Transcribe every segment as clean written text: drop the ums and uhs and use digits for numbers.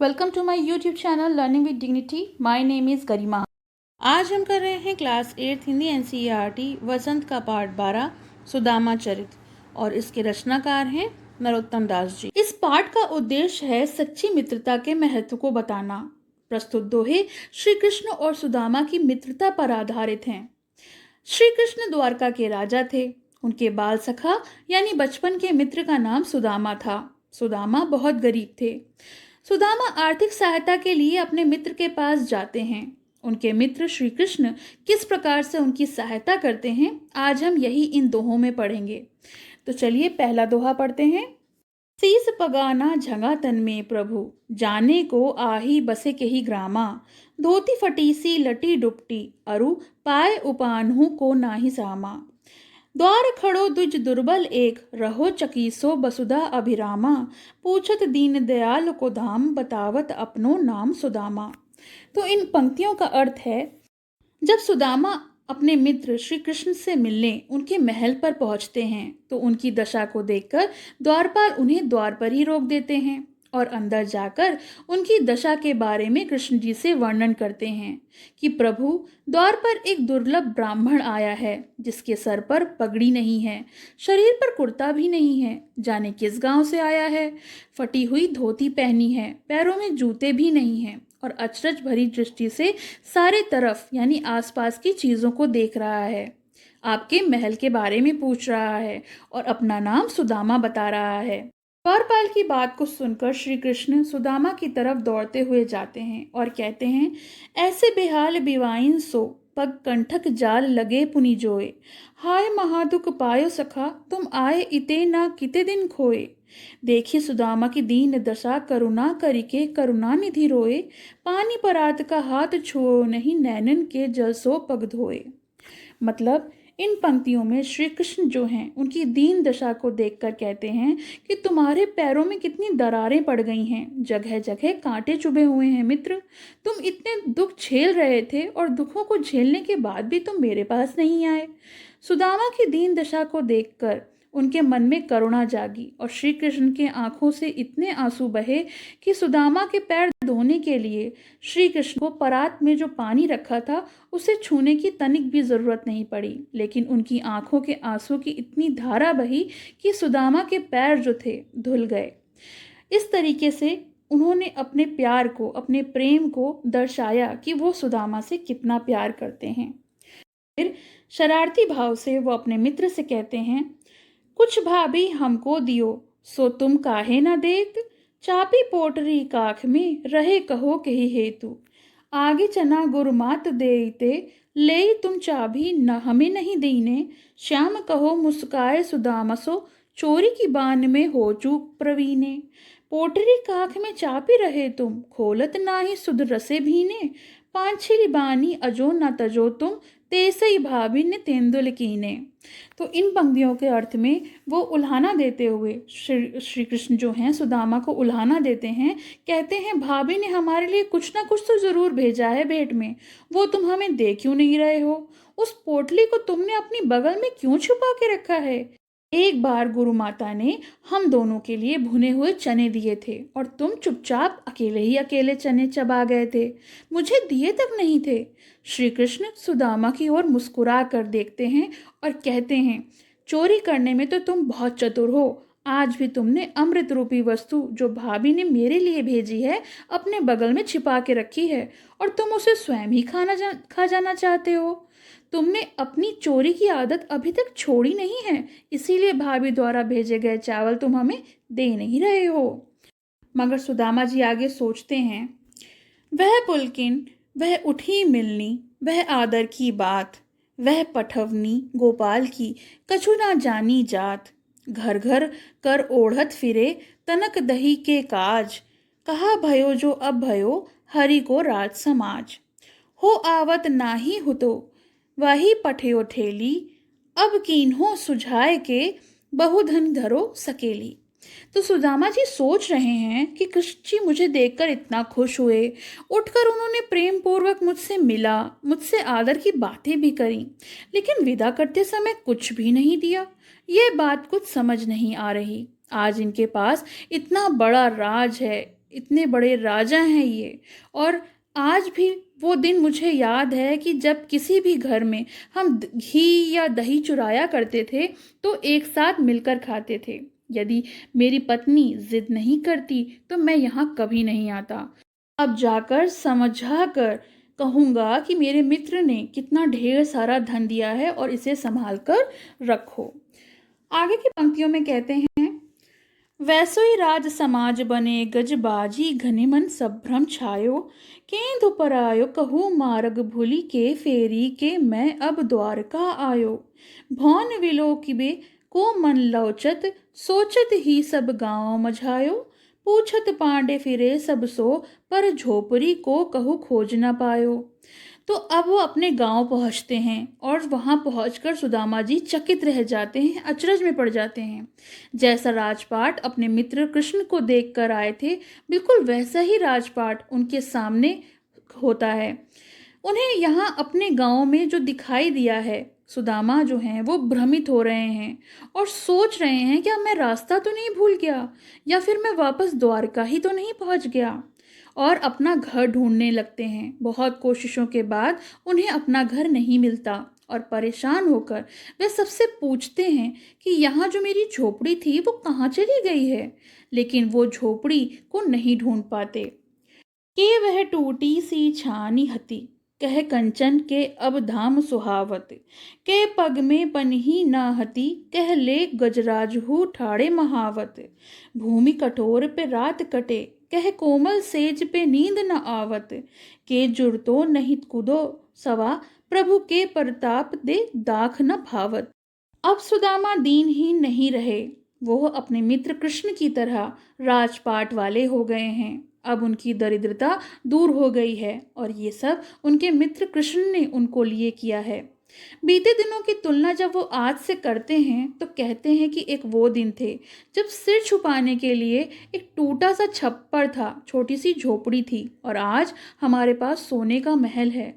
Welcome to my YouTube channel learning with dignity. My name is Garima. आज हम कर रहे हैं क्लास 8 हिंदी एनसीईआरटी वसंत का पार्ट 12 सुदामा चरित और इसके रचनाकार हैं नरोत्तम दास जी। इस पाठ का उद्देश्य है सच्ची मित्रता के महत्व को बताना। प्रस्तुत दोहे श्री कृष्ण और सुदामा की मित्रता पर आधारित हैं। श्री कृष्ण द्वारका के राजा थे। उनके बाल सखा यानी बचपन के मित्र का नाम सुदामा था। सुदामा बहुत गरीब थे। सुदामा आर्थिक सहायता के लिए अपने मित्र के पास जाते हैं। उनके मित्र श्री कृष्ण किस प्रकार से उनकी सहायता करते हैं, आज हम यही इन दोहों में पढ़ेंगे। तो चलिए पहला दोहा पढ़ते हैं। सीस पगाना झंगा तन में प्रभु, जाने को आही बसे के ही ग्रामा। धोती फटीसी लटी डुपटी, अरु पाए उपानहु को नाही सामा। द्वार खड़ो द्विज दुर्बल एक, रहो चकीसो बसुधा अभिरामा। पूछत दीन दयाल को धाम, बतावत अपनो नाम सुदामा। तो इन पंक्तियों का अर्थ है, जब सुदामा अपने मित्र श्री कृष्ण से मिलने उनके महल पर पहुंचते हैं तो उनकी दशा को देखकर द्वारपाल उन्हें द्वार पर ही रोक देते हैं और अंदर जाकर उनकी दशा के बारे में कृष्ण जी से वर्णन करते हैं कि प्रभु, द्वार पर एक दुर्लभ ब्राह्मण आया है जिसके सर पर पगड़ी नहीं है, शरीर पर कुर्ता भी नहीं है, जाने किस गांव से आया है, फटी हुई धोती पहनी है, पैरों में जूते भी नहीं हैं और अचरज भरी दृष्टि से सारे तरफ यानी आसपास की चीज़ों को देख रहा है। आपके महल के बारे में पूछ रहा है और अपना नाम सुदामा बता रहा है। द्वारपाल की बात को सुनकर श्री कृष्ण सुदामा की तरफ दौड़ते हुए जाते हैं और कहते हैं, ऐसे बेहाल बिवाइन सो, पग कंठक जाल लगे पुनि जोए। हाय महादुख पायो सखा, तुम आए इते ना किते दिन खोए। देखी सुदामा की दीन दशा, करुणा करिके करुणा निधि रोए। पानी परात का हाथ छुओ नहीं, नैनन के जल सो पग धोए। मतलब इन पंक्तियों में श्री कृष्ण जो हैं उनकी दीन दशा को देखकर कहते हैं कि तुम्हारे पैरों में कितनी दरारें पड़ गई हैं, जगह जगह कांटे चुभे हुए हैं। मित्र, तुम इतने दुख झेल रहे थे और दुखों को झेलने के बाद भी तुम मेरे पास नहीं आए। सुदामा की दीन दशा को देखकर उनके मन में करुणा जागी और श्री कृष्ण के आंखों से इतने आंसू बहे कि सुदामा के पैर धोने के लिए श्री कृष्ण को परात में जो पानी रखा था उसे छूने की तनिक भी जरूरत नहीं पड़ी, लेकिन उनकी आंखों के आंसू की इतनी धारा बही कि सुदामा के पैर जो थे धुल गए। इस तरीके से उन्होंने अपने प्यार को, अपने प्रेम को दर्शाया कि वो सुदामा से कितना प्यार करते हैं। फिर शरारती भाव से वो अपने मित्र से कहते हैं, कुछ भाभी हमको दियो, सो तुम काहे न देत। चापी पोटरी काख में, रहे कहो कही हेतु। आगे चना गुरमात देते, ले तुम चाबी न हमें नहीं दीने। श्याम कहो मुस्काए सुदामसो, चोरी की बान में हो चूक प्रवीणे। पोटरी काख में चापी रहे तुम, खोलत नाही सुध रसे भीने। पांछिली बानी अजो न तजो तुम, तेसई भाभी ने तेंदुल कीने। तो इन पंक्तियों के अर्थ में वो उल्हाना देते हुए श्री कृष्ण जो हैं सुदामा को उल्हाना देते हैं, कहते हैं, भाभी ने हमारे लिए कुछ ना कुछ तो जरूर भेजा है भेंट में, वो तुम हमें दे क्यों नहीं रहे हो। उस पोटली को तुमने अपनी बगल में क्यों छुपा के रखा है। एक बार गुरु माता ने हम दोनों के लिए भुने हुए चने दिए थे और तुम चुपचाप अकेले ही अकेले चने चबा गए थे, मुझे दिए तक नहीं थे। श्री कृष्ण सुदामा की ओर मुस्कुरा कर देखते हैं और कहते हैं, चोरी करने में तो तुम बहुत चतुर हो। आज भी तुमने अमृत रूपी वस्तु जो भाभी ने मेरे लिए भेजी है अपने बगल में छिपा के रखी है और तुम उसे स्वयं ही खा जाना चाहते हो। तुमने अपनी चोरी की आदत अभी तक छोड़ी नहीं है, इसीलिए भाभी द्वारा भेजे गए चावल तुम हमें दे नहीं रहे हो। मगर सुदामा जी आगे सोचते हैं, वह पुलकिन, वह उठी मिलनी, वह आदर की बात, वह पठवनी गोपाल की, कछु ना जानी जात। घर घर कर ओढ़त फिरे, तनक दही के काज। कहा भयो जो अब भयो, हरि को राज समाज। हो आवत नाही हुतो, वही पठयो ठेली। अब कीन्हो सुझाए के, बहुधन धरो सकेली। तो सुदामा जी सोच रहे हैं कि कृष्ण जी मुझे देखकर इतना खुश हुए, उठकर उन्होंने प्रेम पूर्वक मुझसे मिला, मुझसे आदर की बातें भी करी, लेकिन विदा करते समय कुछ भी नहीं दिया। ये बात कुछ समझ नहीं आ रही। आज इनके पास इतना बड़ा राज है, इतने बड़े राजा हैं ये। और आज भी वो दिन मुझे याद है कि जब किसी भी घर में हम घी या दही चुराया करते थे तो एक साथ मिलकर खाते थे। यदि मेरी पत्नी जिद नहीं करती तो मैं यहाँ कभी नहीं आता। अब जाकर समझा कर कहूँगा कि मेरे मित्र ने कितना ढेर सारा धन दिया है और इसे संभाल कर रखो। आगे की पंक्तियों में कहते हैं, वैसो ही राज समाज बने गजबाजी घने मन संभ्रम छायो, केंदु परायो कहूँ मार्ग भूली के फेरी के मैं अब द्वारका आयो। भौन विलोकिबे को मन लौचत सोचत ही सब गाँव मझायो, पूछत पांडे फिरे सब सो पर झोपड़ी को कहूँ खोज न पायो। तो अब वो अपने गांव पहुंचते हैं और वहां पहुंचकर सुदामा जी चकित रह जाते हैं, अचरज में पड़ जाते हैं। जैसा राजपाट अपने मित्र कृष्ण को देखकर आए थे, बिल्कुल वैसा ही राजपाट उनके सामने होता है। उन्हें यहाँ अपने गांव में जो दिखाई दिया है, सुदामा जो हैं वो भ्रमित हो रहे हैं और सोच रहे हैं क्या मैं रास्ता तो नहीं भूल गया, या फिर मैं वापस द्वारका ही तो नहीं पहुंच गया, और अपना घर ढूंढने लगते हैं। बहुत कोशिशों के बाद उन्हें अपना घर नहीं मिलता और परेशान होकर वे सबसे पूछते हैं कि यहाँ जो मेरी झोपड़ी थी वो कहाँ चली गई है, लेकिन वो झोपड़ी को नहीं ढूंढ पाते। के वह टूटी सी छानी हती, कह कंचन के अब धाम सुहावत, के पग में पनही ना हती, कह ले गजराजहू ठाड़े महावत। भूमि कठोर पे रात कटे, कह कोमल सेज पे नींद न आवत, के जुड़तो नहीं कूदो सवा, प्रभु के प्रताप दे दाख न भावत। अब सुदामा दीनहीन नहीं रहे, वो अपने मित्र कृष्ण की तरह राजपाट वाले हो गए हैं। अब उनकी दरिद्रता दूर हो गई है और ये सब उनके मित्र कृष्ण ने उनको लिए किया है। बीते दिनों की तुलना जब वो आज से करते हैं तो कहते हैं कि एक वो दिन थे जब सिर छुपाने के लिए एक टूटा सा छप्पर था, छोटी सी झोपड़ी थी, और आज हमारे पास सोने का महल है।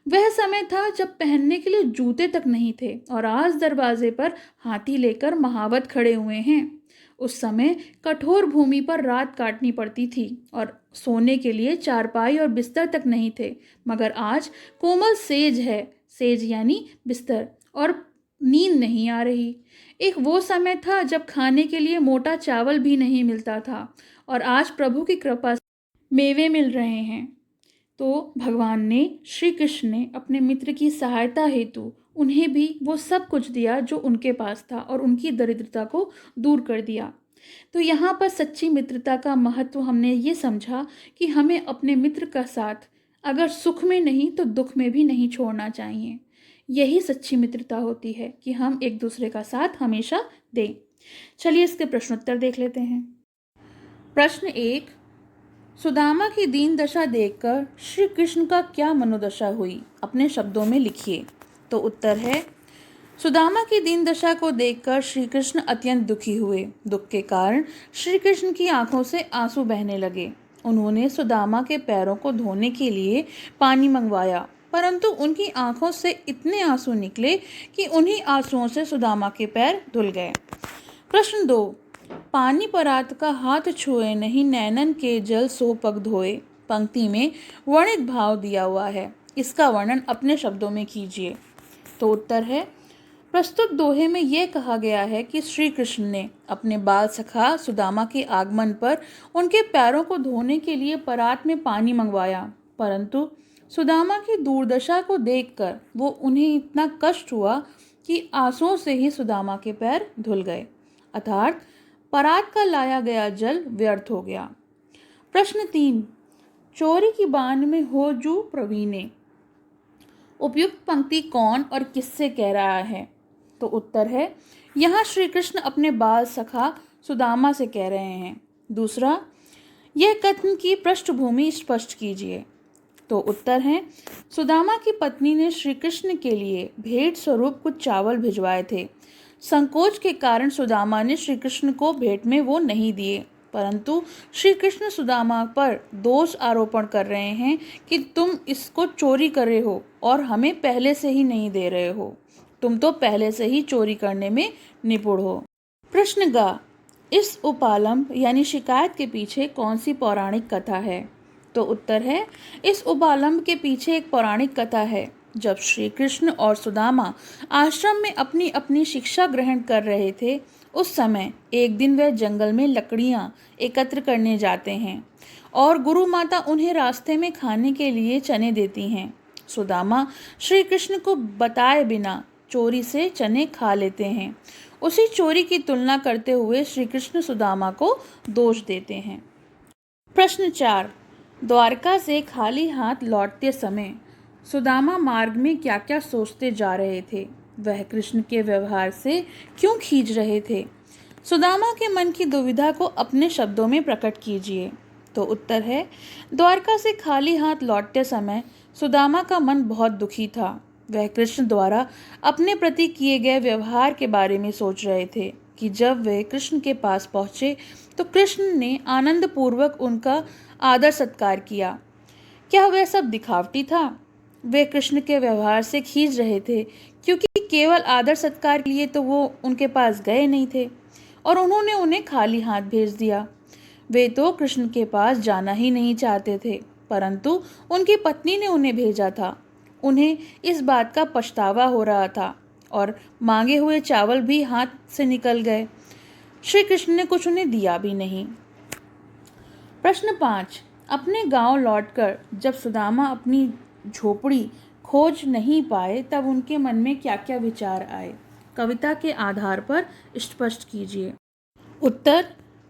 वह समय था जब पहनने के लिए जूते तक नहीं थे और आज दरवाजे पर हाथी लेकर महावत खड़े हुए हैं। उस समय कठोर भूमि पर रात काटनी पड़ती थी और सोने के लिए चारपाई और बिस्तर तक नहीं थे, मगर आज कोमल सेज है, सेज यानी बिस्तर, और नींद नहीं आ रही। एक वो समय था जब खाने के लिए मोटा चावल भी नहीं मिलता था और आज प्रभु की कृपा से मेवे मिल रहे हैं। तो भगवान ने, श्री कृष्ण ने अपने मित्र की सहायता हेतु उन्हें भी वो सब कुछ दिया जो उनके पास था और उनकी दरिद्रता को दूर कर दिया। तो यहाँ पर सच्ची मित्रता का महत्व हमने ये समझा कि हमें अपने मित्र का साथ अगर सुख में नहीं तो दुख में भी नहीं छोड़ना चाहिए। यही सच्ची मित्रता होती है कि हम एक दूसरे का साथ हमेशा दें। चलिए इसके प्रश्नोत्तर देख लेते हैं। प्रश्न 1, सुदामा की दीन दशा देखकर श्री कृष्ण का क्या मनोदशा हुई, अपने शब्दों में लिखिए। तो उत्तर है, सुदामा की दीन दशा को देखकर श्री कृष्ण अत्यंत दुखी हुए। दुख के कारण श्री कृष्ण की आंखों से आंसू बहने लगे। उन्होंने सुदामा के पैरों को धोने के लिए पानी मंगवाया, परंतु उनकी आंखों से इतने आंसू निकले कि उन्हीं आंसुओं से सुदामा के पैर धुल गए। प्रश्न 2, पानी परात का हाथ छुए नहीं नैनन के जल सो पग धोए। पंक्ति में वर्णित भाव दिया हुआ है, इसका वर्णन अपने शब्दों में कीजिए। तो उत्तर है, प्रस्तुत दोहे में यह कहा गया है कि श्री कृष्ण ने अपने बाल सखा सुदामा के आगमन पर उनके पैरों को धोने के लिए परात में पानी मंगवाया, परंतु सुदामा की दुर्दशा को देखकर वो उन्हें इतना कष्ट हुआ कि आंसुओं से ही सुदामा के पैर धुल गए, अर्थात परात का लाया गया जल व्यर्थ हो गया। प्रश्न 3, चोरी की बान में हो जू प्रवीणे। उपयुक्त पंक्ति कौन और किससे कह रहा है? तो उत्तर है, यहाँ श्री कृष्ण अपने बाल सखा सुदामा से कह रहे हैं। दूसरा, यह कथन की पृष्ठभूमि स्पष्ट कीजिए। तो उत्तर है, सुदामा की पत्नी ने श्री कृष्ण के लिए भेंट स्वरूप कुछ चावल भिजवाए थे। संकोच के कारण सुदामा ने श्री कृष्ण को भेंट में वो नहीं दिए, परंतु श्री कृष्ण सुदामा पर दोष आरोपण कर रहे हैं कि तुम इसको चोरी कर रहे हो और हमें पहले से ही नहीं दे रहे हो, तुम तो पहले से ही चोरी करने में निपुण हो। प्रश्न गा, इस उपालंब यानी शिकायत के पीछे कौन सी पौराणिक कथा है? तो उत्तर है, इस उपालंब के पीछे एक पौराणिक कथा है। जब श्री कृष्ण और सुदामा आश्रम में अपनी अपनी शिक्षा ग्रहण कर रहे थे, उस समय एक दिन वह जंगल में लकड़ियां एकत्र करने जाते हैं और गुरु माता उन्हें रास्ते में खाने के लिए चने देती हैं। सुदामा श्री कृष्ण को बताए बिना चोरी से चने खा लेते हैं। उसी चोरी की तुलना करते हुए श्री कृष्ण सुदामा को दोष देते हैं। प्रश्न 4, द्वारका से खाली हाथ लौटते समय सुदामा मार्ग में क्या क्या सोचते जा रहे थे? वह कृष्ण के व्यवहार से क्यों खींच रहे थे? सुदामा के मन की दुविधा को अपने शब्दों में प्रकट कीजिए। तो उत्तर है, द्वारका से खाली हाथ लौटते समय सुदामा का मन बहुत दुखी था। वह कृष्ण द्वारा अपने प्रति किए गए व्यवहार के बारे में सोच रहे थे कि जब वे कृष्ण के पास पहुंचे तो कृष्ण ने आनंद पूर्वक उनका आदर सत्कार किया। क्या वह सब दिखावटी था? वे कृष्ण के व्यवहार से खींच रहे थे क्योंकि केवल आदर सत्कार के लिए तो वो उनके पास गए नहीं थे और उन्होंने उन्हें खाली हाथ भेज दिया। वे तो कृष्ण के पास जाना ही नहीं चाहते थे, परंतु उनकी पत्नी ने उन्हें भेजा था। उन्हें इस बात का पछतावा हो रहा था और मांगे हुए चावल भी हाथ से निकल गए। श्री कृष्ण ने कुछ उन्हें दिया भी नहीं। प्रश्न 5, अपने गांव लौटकर जब सुदामा अपनी झोपड़ी खोज नहीं पाए तब उनके मन में क्या क्या विचार आए? कविता के आधार पर स्पष्ट कीजिए। उत्तर,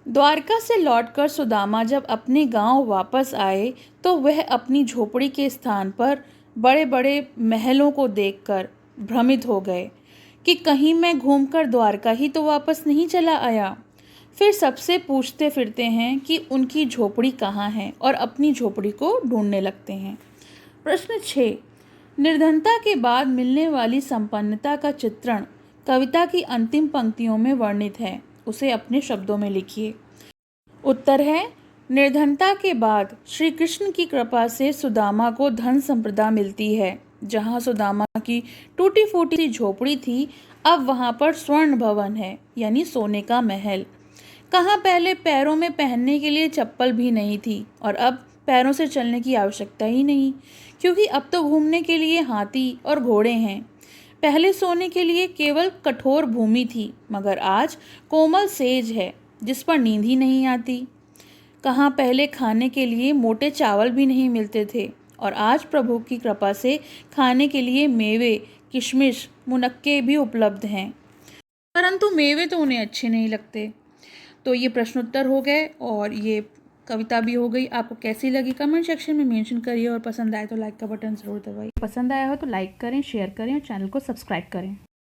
द्वारका से लौटकर सुदामा जब अपने गांव वापस आए तो वह अपनी झोपड़ी के स्थान पर बड़े बड़े महलों को देखकर भ्रमित हो गए कि कहीं मैं घूमकर द्वारका ही तो वापस नहीं चला आया। फिर सबसे पूछते फिरते हैं कि उनकी झोपड़ी कहाँ है और अपनी झोपड़ी को ढूंढने लगते हैं। प्रश्न 6, निर्धनता के बाद मिलने वाली संपन्नता का चित्रण कविता की अंतिम पंक्तियों में वर्णित है, उसे अपने शब्दों में लिखिए। उत्तर है, निर्धनता के बाद श्री कृष्ण की कृपा से सुदामा को धन संपदा मिलती है। जहाँ सुदामा की टूटी फूटी सी झोपड़ी थी, अब वहाँ पर स्वर्ण भवन है, यानी सोने का महल। कहाँ पहले पैरों में पहनने के लिए चप्पल भी नहीं थी और अब पैरों से चलने की आवश्यकता ही नहीं, क्योंकि अब तो घूमने के लिए हाथी और घोड़े हैं। पहले सोने के लिए केवल कठोर भूमि थी, मगर आज कोमल सेज है जिस पर नींद ही नहीं आती। कहाँ पहले खाने के लिए मोटे चावल भी नहीं मिलते थे और आज प्रभु की कृपा से खाने के लिए मेवे, किशमिश, मुनक्के भी उपलब्ध हैं, परंतु मेवे तो उन्हें अच्छे नहीं लगते। तो ये प्रश्नोत्तर हो गए और ये कविता भी हो गई। आपको कैसी लगी कमेंट सेक्शन में मेंशन करिए और पसंद आए तो लाइक का बटन ज़रूर दबाइए। पसंद आया हो तो लाइक करें, शेयर करें और चैनल को सब्सक्राइब करें।